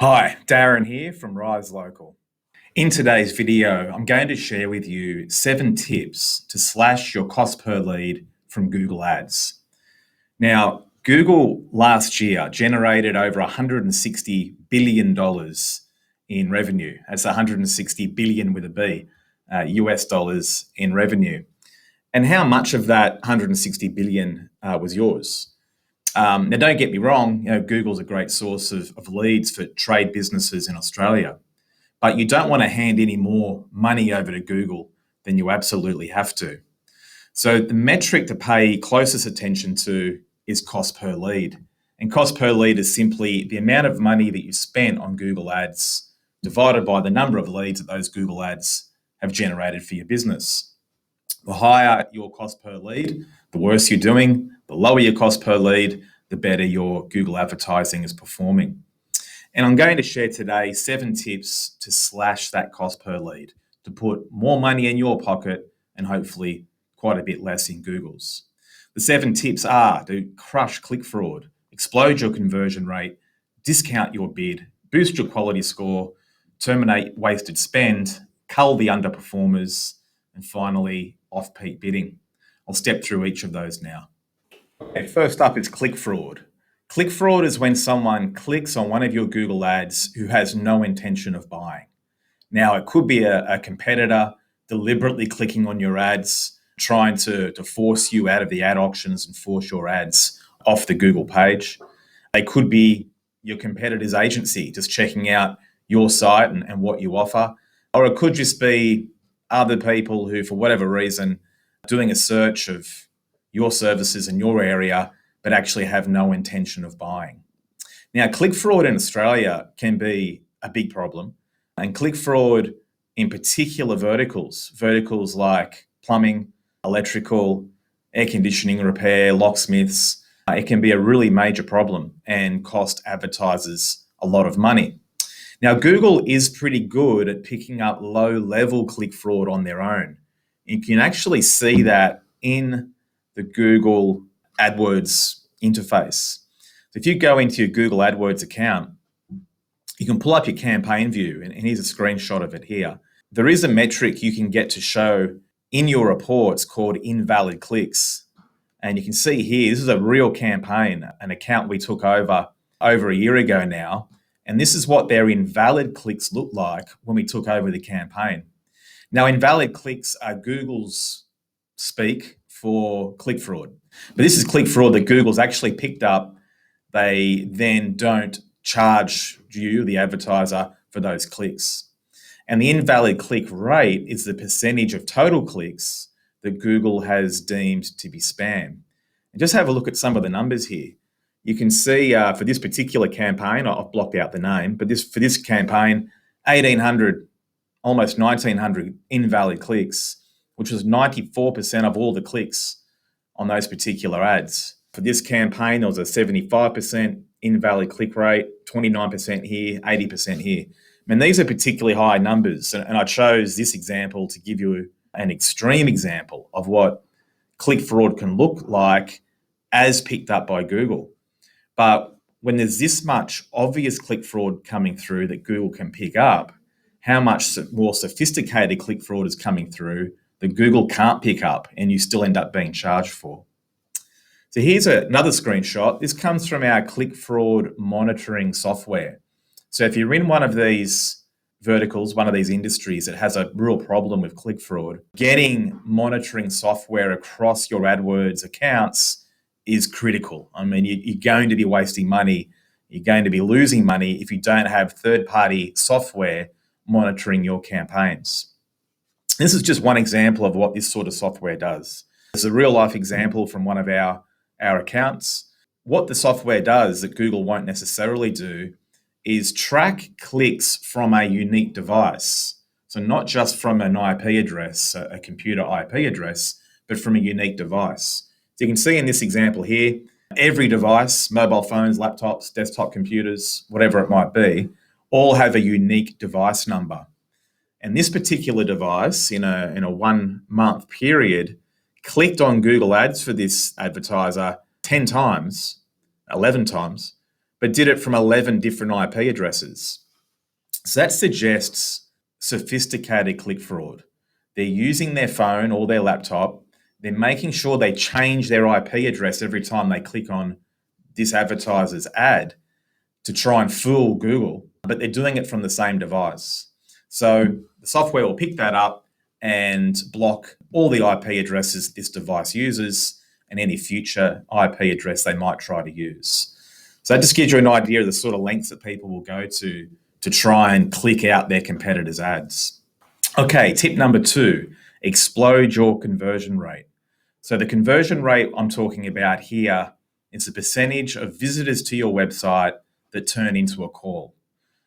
Hi, Darren here from Rise Local. In today's video, I'm going to share with you 7 tips to slash your cost per lead from Google Ads. Now, Google last year generated over $160 billion in revenue. That's 160 billion with a B, US dollars in revenue. And how much of that 160 billion was yours? Now, don't get me wrong, Google's a great source of leads for trade businesses in Australia, but you don't want to hand any more money over to Google than you absolutely have to. So the metric to pay closest attention to is cost per lead. And cost per lead is simply the amount of money that you spent on Google Ads divided by the number of leads that those Google Ads have generated for your business. The higher your cost per lead, the worse you're doing. The lower your cost per lead, the better your Google advertising is performing. And I'm going to share today 7 tips to slash that cost per lead, to put more money in your pocket and hopefully quite a bit less in Google's. The 7 tips are to crush click fraud, explode your conversion rate, discount your bid, boost your quality score, terminate wasted spend, cull the underperformers, and finally, off-peak bidding. I'll step through each of those now. Okay, first up is click fraud. Click fraud is when someone clicks on one of your Google ads who has no intention of buying. Now, it could be a competitor deliberately clicking on your ads, trying to force you out of the ad auctions and force your ads off the Google page. It could be your competitor's agency just checking out your site and what you offer. Or it could just be other people who, for whatever reason, are doing a search of your services in your area, but actually have no intention of buying. Now, click fraud in Australia can be a big problem. And click fraud in particular verticals like plumbing, electrical, air conditioning repair, locksmiths, it can be a really major problem and cost advertisers a lot of money. Now, Google is pretty good at picking up low-level click fraud on their own. You can actually see that in the Google AdWords interface. So if you go into your Google AdWords account, you can pull up your campaign view, and here's a screenshot of it here. There is a metric you can get to show in your reports called invalid clicks. And you can see here, this is a real campaign, an account we took over a year ago now. And this is what their invalid clicks look like when we took over the campaign. Now, invalid clicks are Google's speak for click fraud. But this is click fraud that Google's actually picked up. They then don't charge you, the advertiser, for those clicks. And the invalid click rate is the percentage of total clicks that Google has deemed to be spam. And just have a look at some of the numbers here. You can see for this particular campaign, I've blocked out the name, but for this campaign, 1,800, almost 1,900 invalid clicks, which was 94% of all the clicks on those particular ads. For this campaign, there was a 75% invalid click rate, 29% here, 80% here. I mean, these are particularly high numbers, and I chose this example to give you an extreme example of what click fraud can look like as picked up by Google. But when there's this much obvious click fraud coming through that Google can pick up, how much more sophisticated click fraud is coming through that Google can't pick up and you still end up being charged for. So here's another screenshot. This comes from our click fraud monitoring software. So if you're in one of these verticals, one of these industries that has a real problem with click fraud, getting monitoring software across your AdWords accounts is critical. I mean, you're going to be wasting money. You're going to be losing money if you don't have third-party software monitoring your campaigns. This is just one example of what this sort of software does. It's a real-life example from one of our accounts. What the software does that Google won't necessarily do is track clicks from a unique device. So not just from an IP address, a computer IP address, but from a unique device. So you can see in this example here, every device, mobile phones, laptops, desktop computers, whatever it might be, all have a unique device number. And this particular device, in a 1 month period, clicked on Google Ads for this advertiser 10 times, 11 times, but did it from 11 different IP addresses. So that suggests sophisticated click fraud. They're using their phone or their laptop. They're making sure they change their IP address every time they click on this advertiser's ad to try and fool Google, but they're doing it from the same device. So the software will pick that up and block all the IP addresses this device uses and any future IP address they might try to use. So that just gives you an idea of the sort of lengths that people will go to try and click out their competitors' ads. Okay, tip number 2, explode your conversion rate. So the conversion rate I'm talking about here is the percentage of visitors to your website that turn into a call.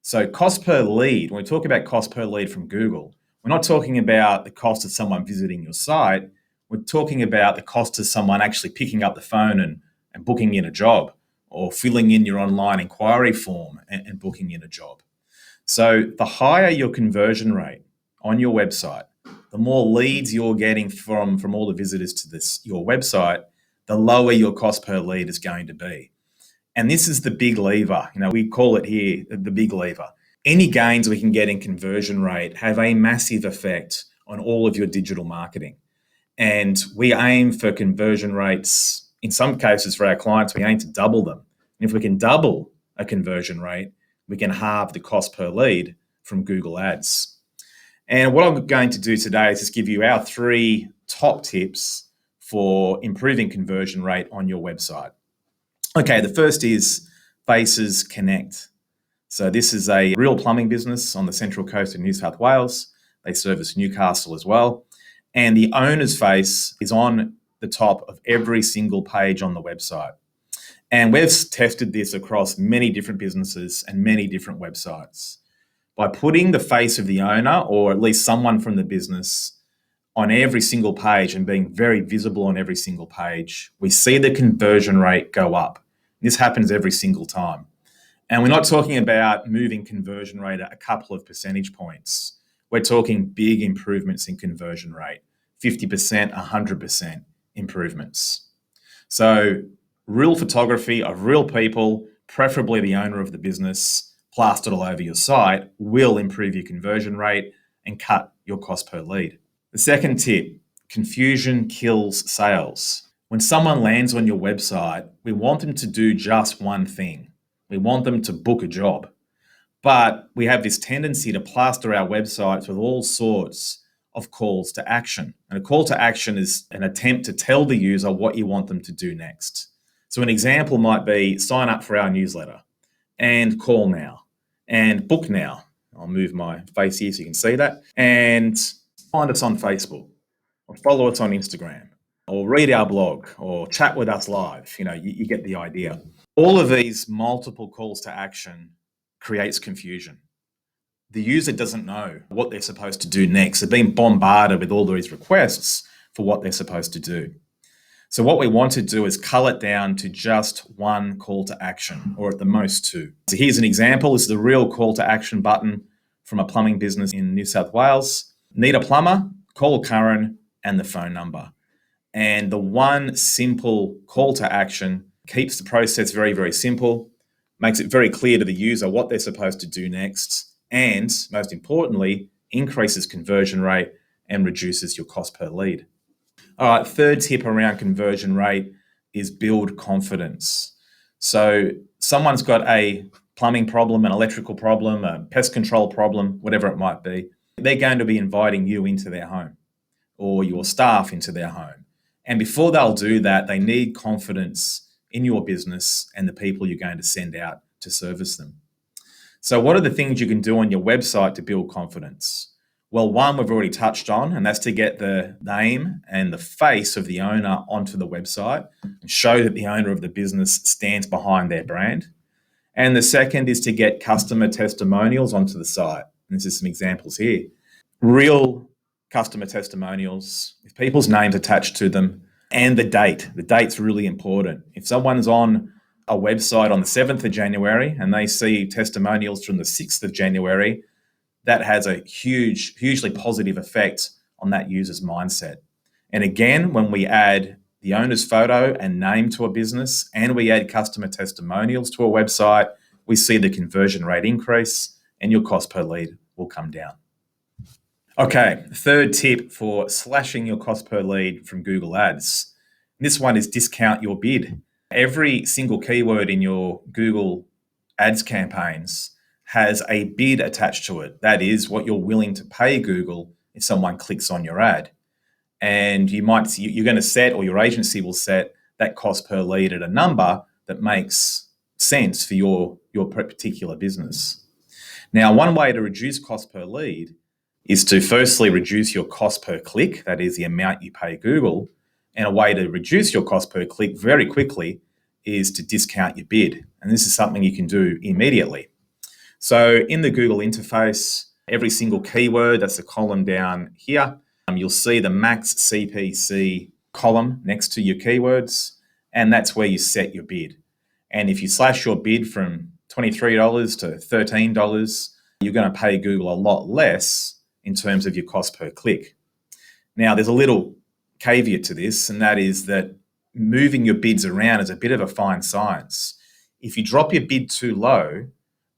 So cost per lead, when we talk about cost per lead from Google, we're not talking about the cost of someone visiting your site. We're talking about the cost of someone actually picking up the phone and booking in a job, or filling in your online inquiry form and booking in a job. So the higher your conversion rate on your website, the more leads you're getting from all the visitors to your website, the lower your cost per lead is going to be. And this is the big lever. We call it here the big lever. Any gains we can get in conversion rate have a massive effect on all of your digital marketing. And we aim for conversion rates, in some cases for our clients, we aim to double them. And if we can double a conversion rate, we can halve the cost per lead from Google Ads. And what I'm going to do today is just give you our 3 top tips for improving conversion rate on your website. Okay, the first is Faces Connect. So this is a real plumbing business on the central coast of New South Wales. They service Newcastle as well. And the owner's face is on the top of every single page on the website. And we've tested this across many different businesses and many different websites. By putting the face of the owner, or at least someone from the business, on every single page and being very visible on every single page, we see the conversion rate go up. This happens every single time. And we're not talking about moving conversion rate at a couple of percentage points. We're talking big improvements in conversion rate, 50%, 100% improvements. So real photography of real people, preferably the owner of the business, plastered all over your site, will improve your conversion rate and cut your cost per lead. The second tip, confusion kills sales. When someone lands on your website, we want them to do just one thing. We want them to book a job. But we have this tendency to plaster our websites with all sorts of calls to action. And a call to action is an attempt to tell the user what you want them to do next. So an example might be sign up for our newsletter and call now and book now. I'll move my face here so you can see that. And find us on Facebook or follow us on Instagram or read our blog or chat with us live. You get the idea. All of these multiple calls to action creates confusion. The user doesn't know what they're supposed to do next. They're being bombarded with all these requests for what they're supposed to do. So what we want to do is cull it down to just one call to action, or at the most 2. So here's an example. This is the real call to action button from a plumbing business in New South Wales. Need a plumber? Call Curran and the phone number. And the one simple call to action keeps the process very, very simple, makes it very clear to the user what they're supposed to do next, and most importantly, increases conversion rate and reduces your cost per lead. All right, third tip around conversion rate is build confidence. So someone's got a plumbing problem, an electrical problem, a pest control problem, whatever it might be. They're going to be inviting you into their home or your staff into their home. And before they'll do that, they need confidence in your business and the people you're going to send out to service them. So what are the things you can do on your website to build confidence? Well, one we've already touched on, and that's to get the name and the face of the owner onto the website and show that the owner of the business stands behind their brand. And the second is to get customer testimonials onto the site. And this is some examples here. Real customer testimonials with people's names attached to them and the date. The date's really important. If someone's on a website on the 7th of January and they see testimonials from the 6th of January, that has a hugely positive effect on that user's mindset. And again, when we add the owner's photo and name to a business, and we add customer testimonials to a website, we see the conversion rate increase and your cost per lead will come down. Okay, third tip for slashing your cost per lead from Google Ads. This one is discount your bid. Every single keyword in your Google Ads campaigns has a bid attached to it. That is what you're willing to pay Google if someone clicks on your ad. And you're going to set, or your agency will set, that cost per lead at a number that makes sense for your particular business. Now, one way to reduce cost per lead is to firstly reduce your cost per click, that is the amount you pay Google. And a way to reduce your cost per click very quickly is to discount your bid. And this is something you can do immediately. So in the Google interface, every single keyword, that's a column down here, you'll see the max CPC column next to your keywords, and that's where you set your bid. And if you slash your bid from $23 to $13, you're going to pay Google a lot less in terms of your cost per click. Now, there's a little caveat to this, and that is that moving your bids around is a bit of a fine science. If you drop your bid too low,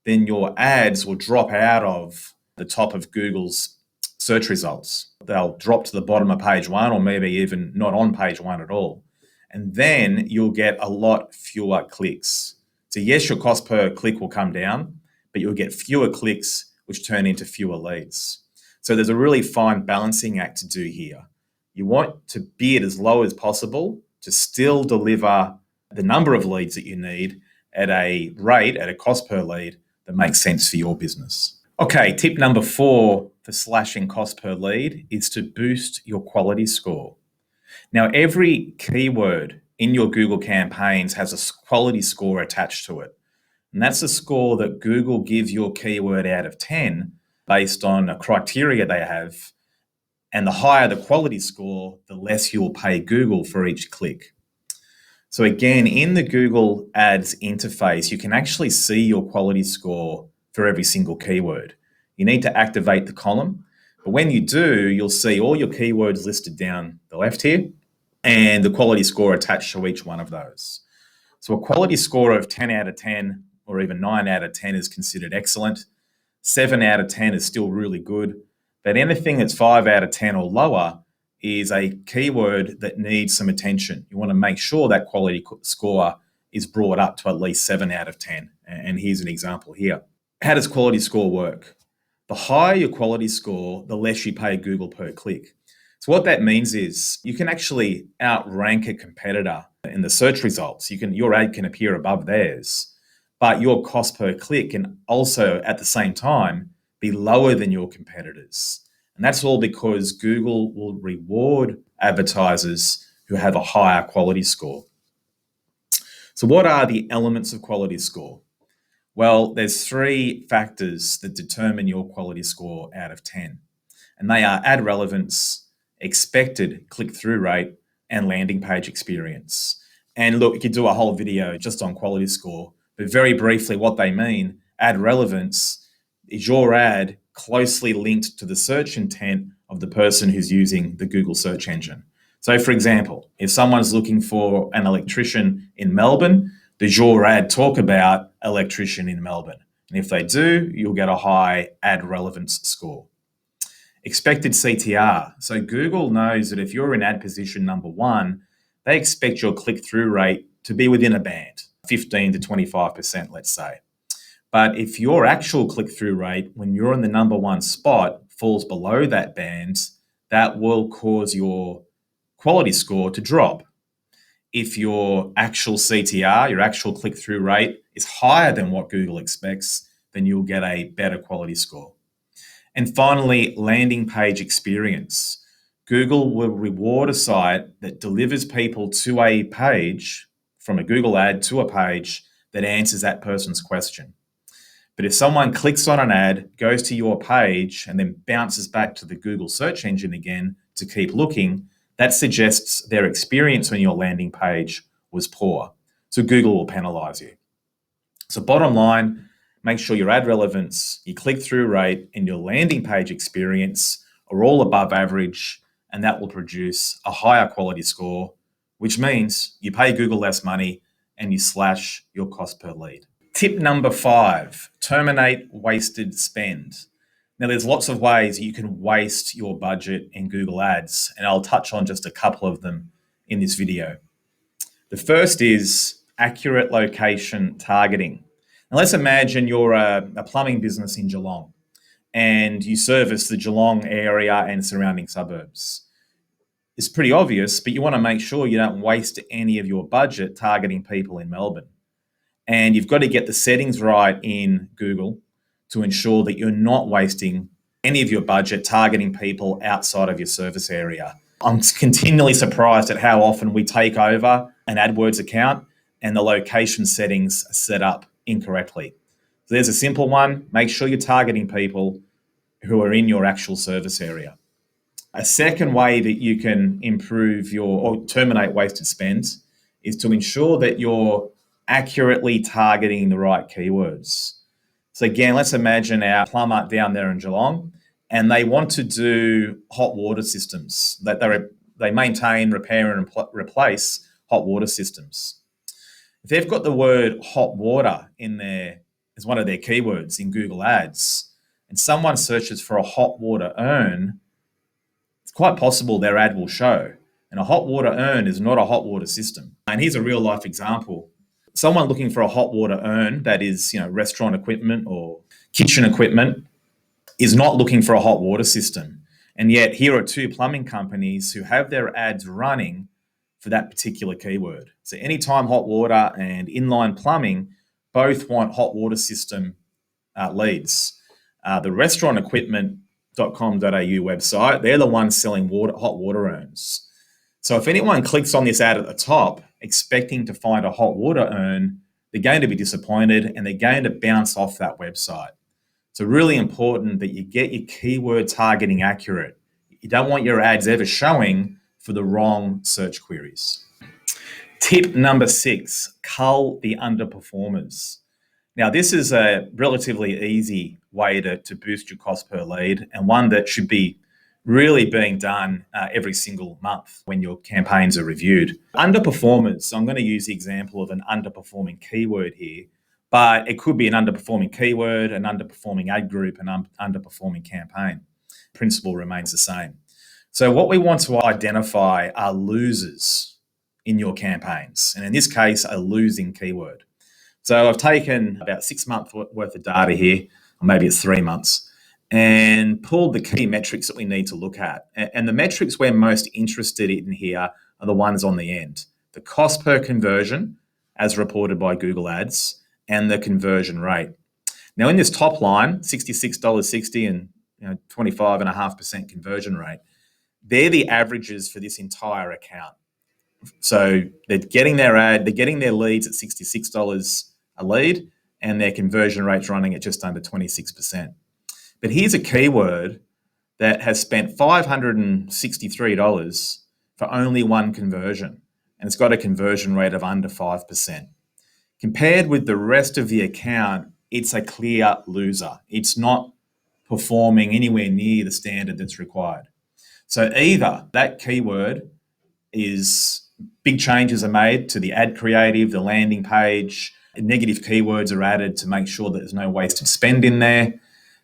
then your ads will drop out of the top of Google's search results. They'll drop to the bottom of page one, or maybe even not on page one at all. And then you'll get a lot fewer clicks. So yes, your cost per click will come down, but you'll get fewer clicks, which turn into fewer leads. So there's a really fine balancing act to do here. You want to bid as low as possible to still deliver the number of leads that you need at a rate, at a cost per lead that makes sense for your business. Okay, tip number 4 for slashing cost per lead is to boost your quality score. Now, every keyword in your Google campaigns has a quality score attached to it. And that's a score that Google gives your keyword out of 10 based on a criteria they have. And the higher the quality score, the less you'll pay Google for each click. So again, in the Google Ads interface, you can actually see your quality score for every single keyword. You need to activate the column, but when you do, you'll see all your keywords listed down the left here and the quality score attached to each one of those. So a quality score of 10 out of 10 or even 9 out of 10 is considered excellent. 7 out of 10 is still really good, but anything that's 5 out of 10 or lower is a keyword that needs some attention. You want to make sure that quality score is brought up to at least 7 out of 10. And here's an example here. How does quality score work? The higher your quality score, the less you pay Google per click. So what that means is you can actually outrank a competitor in the search results. Your ad can appear above theirs, but your cost per click can also at the same time be lower than your competitors. And that's all because Google will reward advertisers who have a higher quality score. So what are the elements of quality score? Well, there's 3 factors that determine your quality score out of 10. And they are ad relevance, expected click-through rate, and landing page experience. And look, you could do a whole video just on quality score, but very briefly what they mean, ad relevance is your ad closely linked to the search intent of the person who's using the Google search engine. So for example, if someone's looking for an electrician in Melbourne, does your ad talk about electrician in Melbourne? And if they do, you'll get a high ad relevance score. Expected CTR. So Google knows that if you're in ad position number 1, they expect your click-through rate to be within a band, 15 to 25%, let's say. But if your actual click-through rate, when you're in the number 1 spot, falls below that band, that will cause your quality score to drop. If your actual CTR, your actual click-through rate, is higher than what Google expects, then you'll get a better quality score. And finally, landing page experience. Google will reward a site that delivers people to a page, from a Google ad to a page, that answers that person's question. But if someone clicks on an ad, goes to your page, and then bounces back to the Google search engine again to keep looking, that suggests their experience on your landing page was poor. So Google will penalize you. So bottom line, make sure your ad relevance, your click-through rate, and your landing page experience are all above average, and that will produce a higher quality score which means you pay Google less money and you slash your cost per lead. Tip number 5, terminate wasted spend. Now, there's lots of ways you can waste your budget in Google Ads, and I'll touch on just a couple of them in this video. The first is accurate location targeting. Now, let's imagine you're a plumbing business in Geelong and you service the Geelong area and surrounding suburbs. It's pretty obvious, but you want to make sure you don't waste any of your budget targeting people in Melbourne. And you've got to get the settings right in Google to ensure that you're not wasting any of your budget targeting people outside of your service area. I'm continually surprised at how often we take over an AdWords account and the location settings are set up incorrectly. So there's a simple one. Make sure you're targeting people who are in your actual service area. A second way that you can improve or terminate wasted spend is to ensure that you're accurately targeting the right keywords. So again, let's imagine our plumber down there in Geelong, and they want to do hot water systems. That they maintain, repair, and replace hot water systems. If they've got the word hot water in there as one of their keywords in Google Ads, and someone searches for a hot water urn, it's quite possible their ad will show. And a hot water urn is not a hot water system. And here's a real life example. Someone looking for a hot water urn, that is, restaurant equipment or kitchen equipment, is not looking for a hot water system. And yet here are two plumbing companies who have their ads running for that particular keyword. So anytime hot water and inline plumbing both want hot water system leads. The restaurantequipment.com.au website, they're the ones selling hot water urns. So if anyone clicks on this ad at the top expecting to find a hot water urn, they're going to be disappointed and they're going to bounce off that website. So really important that you get your keyword targeting accurate. You don't want your ads ever showing for the wrong search queries. Tip number 6, cull the underperformers. Now, this is a relatively easy way to boost your cost per lead, and one that should be really being done every single month when your campaigns are reviewed. Underperformers, I'm going to use the example of an underperforming keyword here, but it could be an underperforming keyword, an underperforming ad group, an underperforming campaign. Principle remains the same. So what we want to identify are losers in your campaigns, and in this case, a losing keyword. So I've taken about 6 months worth of data here, or maybe it's 3 months, and pulled the key metrics that we need to look at. And the metrics we're most interested in here are the ones on the end. The cost per conversion, as reported by Google Ads, and the conversion rate. Now in this top line, $66.60 and 25.5% conversion rate, they're the averages for this entire account. So they're getting their leads at $66 a lead, and their conversion rate's running at just under 26%. But here's a keyword that has spent $563 for only one conversion, and it's got a conversion rate of under 5%. Compared with the rest of the account, it's a clear loser. It's not performing anywhere near the standard that's required. So either that keyword is big changes are made to the ad creative, the landing page, negative keywords are added to make sure that there's no wasted spend in there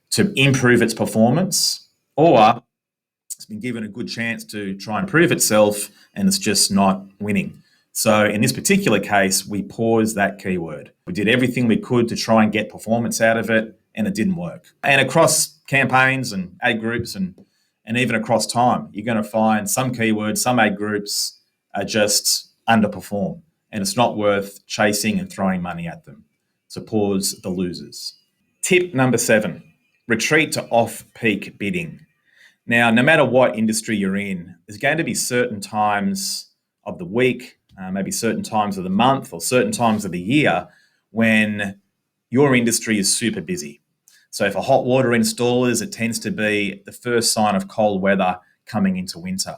to improve its performance, or it's been given a good chance to try and prove itself and it's just not winning. So in this particular case, we paused that keyword. We did everything we could to try and get performance out of it, and it didn't work. And across campaigns and ad groups and even across time, you're going to find some keywords, some ad groups are just underperform, and it's not worth chasing and throwing money at them. So pause the losers. Tip number 7, retreat to off-peak bidding. Now, no matter what industry you're in, there's going to be certain times of the week, maybe certain times of the month or certain times of the year when your industry is super busy. So for hot water installers, it tends to be the first sign of cold weather coming into winter.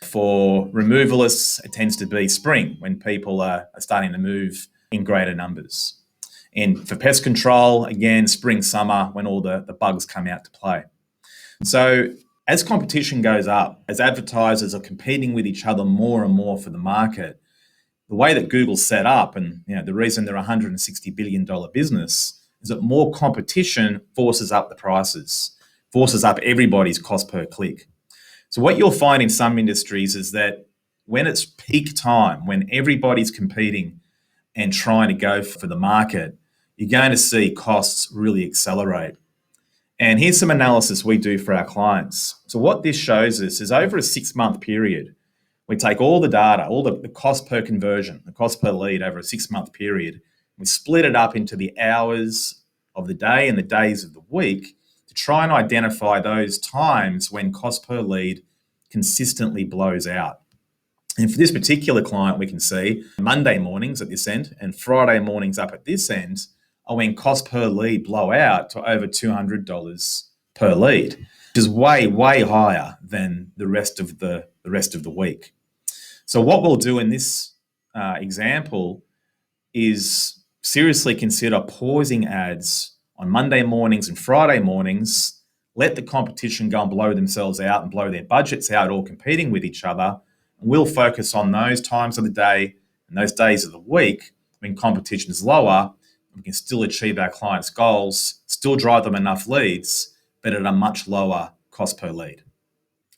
For removalists, it tends to be spring when people are starting to move in greater numbers. And for pest control, again, spring, summer, when all the bugs come out to play. So As competition goes up, as advertisers are competing with each other more and more for the market, the way that Google's set up, and the reason they're a $160 billion business, is that more competition forces up the prices, forces up everybody's cost per click. So what you'll find in some industries is that when it's peak time, when everybody's competing and trying to go for the market, you're going to see costs really accelerate. And here's some analysis we do for our clients. So what this shows us is over a 6-month period, we take all the data, all the cost per conversion, the cost per lead over a 6-month period, we split it up into the hours of the day and the days of the week to try and identify those times when cost per lead consistently blows out. And for this particular client, we can see Monday mornings at this end and Friday mornings up at this end are when cost per lead blow out to over $200 per lead, which is way, way higher than the rest of the week. So what we'll do in this example is seriously consider pausing ads on Monday mornings and Friday mornings, let the competition go and blow themselves out and blow their budgets out, all competing with each other. And we'll focus on those times of the day and those days of the week when competition is lower. We can still achieve our clients' goals, still drive them enough leads, but at a much lower cost per lead.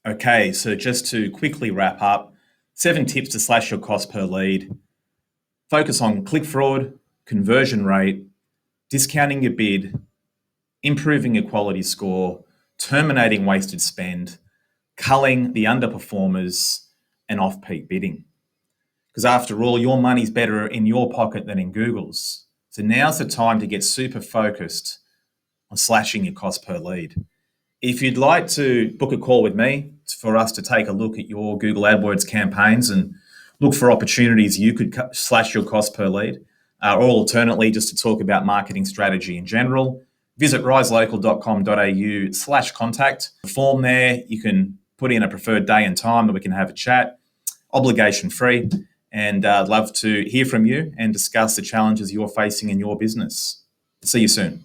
Okay, so just to quickly wrap up, 7 tips to slash your cost per lead. Focus on click fraud, conversion rate, discounting your bid, improving your quality score, terminating wasted spend, culling the underperformers, and off-peak bidding. Because after all, your money's better in your pocket than in Google's. So now's the time to get super focused on slashing your cost per lead. If you'd like to book a call with me for us to take a look at your Google AdWords campaigns and look for opportunities you could slash your cost per lead, or alternately just to talk about marketing strategy in general, visit riselocal.com.au/contact. The form there, you can put in a preferred day and time that we can have a chat, obligation free, and I'd love to hear from you and discuss the challenges you're facing in your business. See you soon.